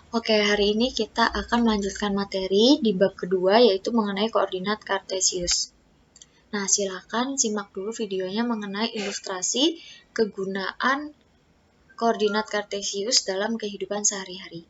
Oke, hari ini kita akan melanjutkan materi di bab kedua, yaitu mengenai koordinat kartesius. Nah, silakan simak dulu videonya mengenai ilustrasi kegunaan koordinat kartesius dalam kehidupan sehari-hari.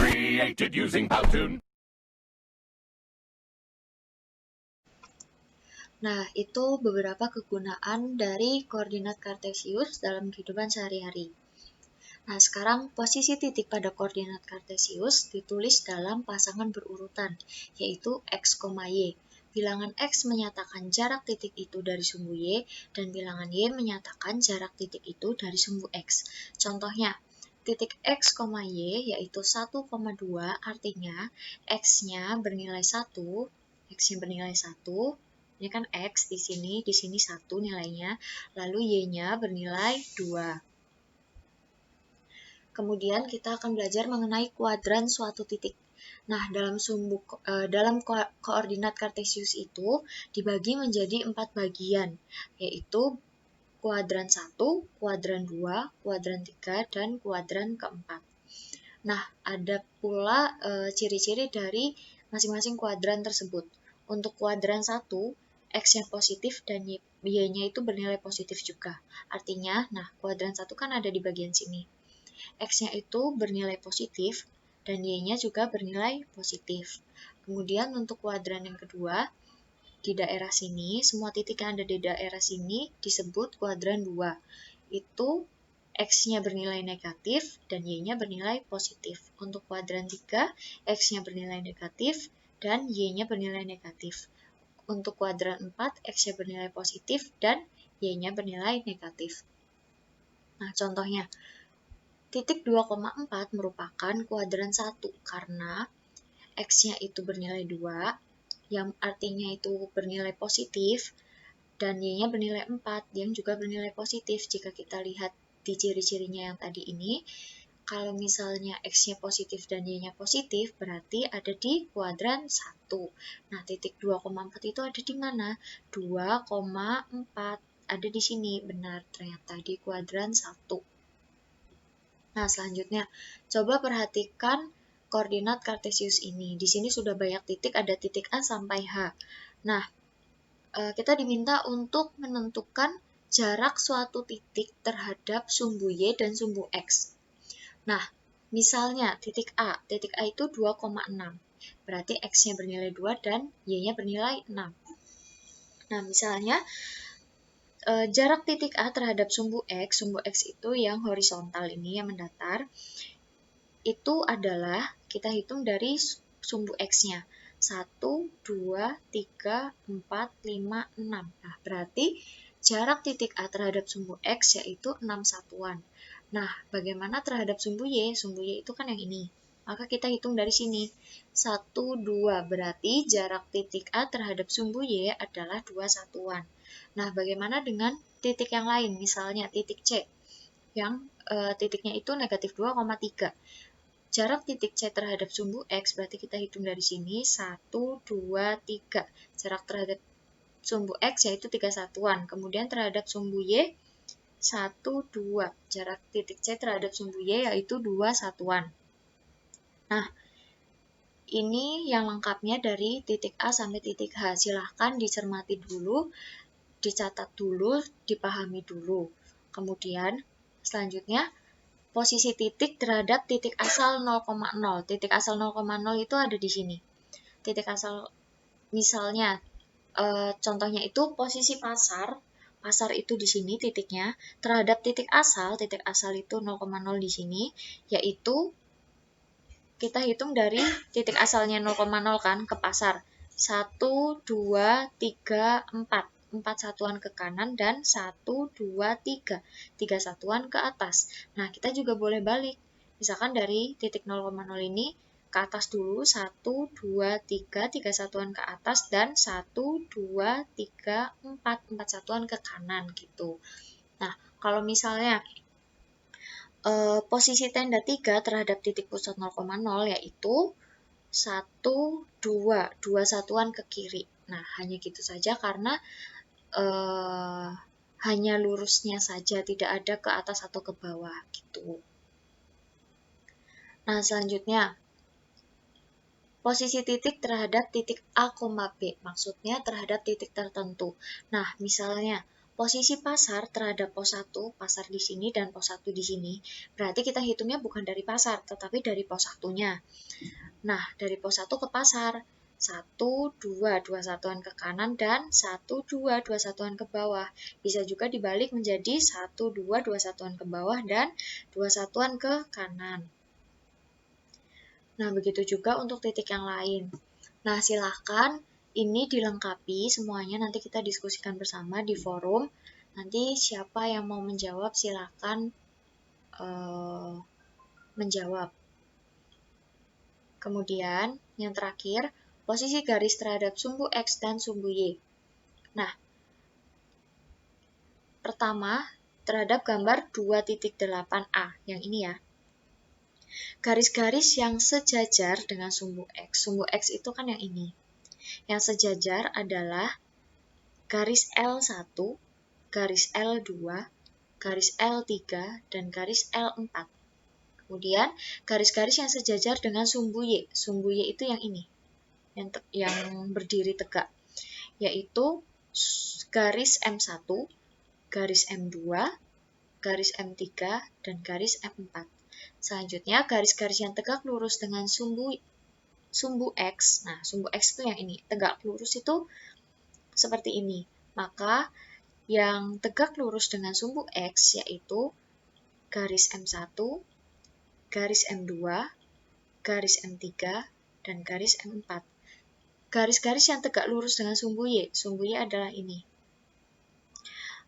Created using Powtoon. Nah, itu beberapa kegunaan dari koordinat kartesius dalam kehidupan sehari-hari. Nah, sekarang posisi titik pada koordinat kartesius ditulis dalam pasangan berurutan, yaitu x, y. Bilangan x menyatakan jarak titik itu dari sumbu y, dan bilangan y menyatakan jarak titik itu dari sumbu x. Contohnya, titik x, y yaitu 1,2, artinya x-nya bernilai 1, x-nya bernilai 1, ini kan x di sini 1 nilainya, lalu y-nya bernilai 2. Kemudian kita akan belajar mengenai kuadran suatu titik. Nah, dalam koordinat kartesius itu dibagi menjadi 4 bagian, yaitu kuadran 1, kuadran 2, kuadran 3, dan kuadran keempat. Nah, ada pula ciri-ciri dari masing-masing kuadran tersebut. Untuk kuadran 1, x-nya positif dan y-nya itu bernilai positif juga. Artinya, nah kuadran 1 kan ada di bagian sini. X-nya itu bernilai positif dan Y-nya juga bernilai positif. Kemudian untuk kuadran yang kedua, di daerah sini, semua titik yang ada di daerah sini disebut kuadran 2. Itu X-nya bernilai negatif dan Y-nya bernilai positif. Untuk kuadran 3, X-nya bernilai negatif dan Y-nya bernilai negatif. Untuk kuadran 4, X-nya bernilai positif dan Y-nya bernilai negatif. Nah, contohnya, titik 2,4 merupakan kuadran 1 karena X-nya itu bernilai 2, yang artinya itu bernilai positif, dan Y-nya bernilai 4, yang juga bernilai positif. Jika kita lihat di ciri-cirinya yang tadi ini, kalau misalnya X-nya positif dan Y-nya positif, berarti ada di kuadran 1. Nah, titik 2,4 itu ada di mana? 2,4 ada di sini, benar ternyata di kuadran 1. Nah, selanjutnya, coba perhatikan koordinat kartesius ini. Di sini sudah banyak titik, ada titik A sampai H. Nah, kita diminta untuk menentukan jarak suatu titik terhadap sumbu Y dan sumbu X. Nah, misalnya titik A itu 2,6. Berarti X-nya bernilai 2 dan Y-nya bernilai 6. Nah, misalnya jarak titik A terhadap sumbu X itu yang horizontal ini, yang mendatar, itu adalah kita hitung dari sumbu X-nya. 1, 2, 3, 4, 5, 6. Nah, berarti jarak titik A terhadap sumbu X yaitu 6 satuan. Nah, bagaimana terhadap sumbu Y? Sumbu Y itu kan yang ini. Maka kita hitung dari sini. 1, 2, berarti jarak titik A terhadap sumbu Y adalah 2 satuan. Nah, bagaimana dengan titik yang lain? Misalnya titik C, yang titiknya itu negatif 2,3. Jarak titik C terhadap sumbu X, berarti kita hitung dari sini, 1, 2, 3. Jarak terhadap sumbu X yaitu 3 satuan. Kemudian terhadap sumbu Y, 1, 2. Jarak titik C terhadap sumbu Y yaitu 2 satuan. Nah, ini yang lengkapnya dari titik A sampai titik H. Silahkan dicermati dulu, dicatat dulu, dipahami dulu. Kemudian, selanjutnya, posisi titik terhadap titik asal 0,0. Titik asal 0,0 itu ada di sini. Titik asal, misalnya, contohnya itu posisi pasar. Pasar itu di sini titiknya. Terhadap titik asal itu 0,0 di sini, yaitu kita hitung dari titik asalnya 0,0 kan ke pasar. 1, 2, 3, 4. 4 satuan ke kanan dan 1, 2, 3. 3 satuan ke atas. Nah, kita juga boleh balik. Misalkan dari titik 0,0 ini ke atas dulu, 1, 2, 3. 3 satuan ke atas dan 1, 2, 3, 4. 4 satuan ke kanan gitu. Nah, kalau misalnya posisi tenda 3 terhadap titik pusat 0,0 yaitu 1, 2, 2 satuan ke kiri. Nah, hanya gitu saja karena hanya lurusnya saja, tidak ada ke atas atau ke bawah gitu. Nah, selanjutnya posisi titik terhadap titik A, B, maksudnya terhadap titik tertentu. Nah, misalnya posisi pasar terhadap pos 1, pasar di sini dan pos 1 di sini, berarti kita hitungnya bukan dari pasar, tetapi dari pos 1-nya. Nah, dari pos 1 ke pasar, 1, 2, 2 satuan ke kanan dan 1, 2, 2 satuan ke bawah. Bisa juga dibalik menjadi 1, 2, 2 satuan ke bawah dan 2 satuan ke kanan. Nah, begitu juga untuk titik yang lain. Nah, silahkan ini dilengkapi semuanya, nanti kita diskusikan bersama di forum. Nanti siapa yang mau menjawab, silahkan menjawab. Kemudian, yang terakhir, posisi garis terhadap sumbu X dan sumbu Y. Nah, pertama, terhadap gambar 2.8a, yang ini ya. Garis-garis yang sejajar dengan sumbu X. Sumbu X itu kan yang ini. Yang sejajar adalah garis L1, garis L2, garis L3, dan garis L4. Kemudian, garis-garis yang sejajar dengan sumbu Y. Sumbu Y itu yang ini, yang berdiri tegak, yaitu garis M1, garis M2, garis M3, dan garis M4. Selanjutnya, garis-garis yang tegak lurus dengan sumbu X. Nah, sumbu X itu yang ini. Tegak lurus itu seperti ini. Maka, yang tegak lurus dengan sumbu X yaitu garis M1, garis M2, garis M3, dan garis M4. Garis-garis yang tegak lurus dengan sumbu Y. Sumbu Y adalah ini.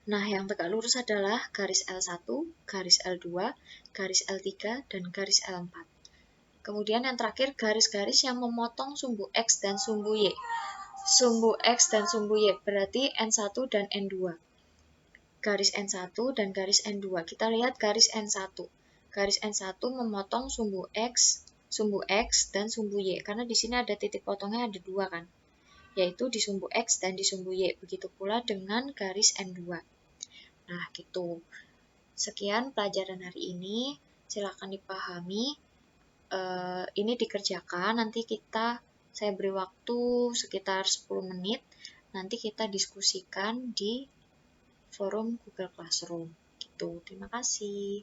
Nah, yang tegak lurus adalah garis L1, garis L2, garis L3, dan garis L4. Kemudian yang terakhir, garis-garis yang memotong sumbu X dan sumbu Y. Sumbu X dan sumbu Y berarti N1 dan N2. Garis N1 dan garis N2. Kita lihat garis N1. Garis N1 memotong sumbu X, dan sumbu Y. Karena di sini ada titik potongnya ada 2 kan. Yaitu di sumbu X dan di sumbu Y. Begitu pula dengan garis N2. Nah, gitu. Sekian pelajaran hari ini. Silakan dipahami. Ini dikerjakan. Nanti saya beri waktu sekitar 10 menit. Nanti kita diskusikan di forum Google Classroom. Gitu. Terima kasih.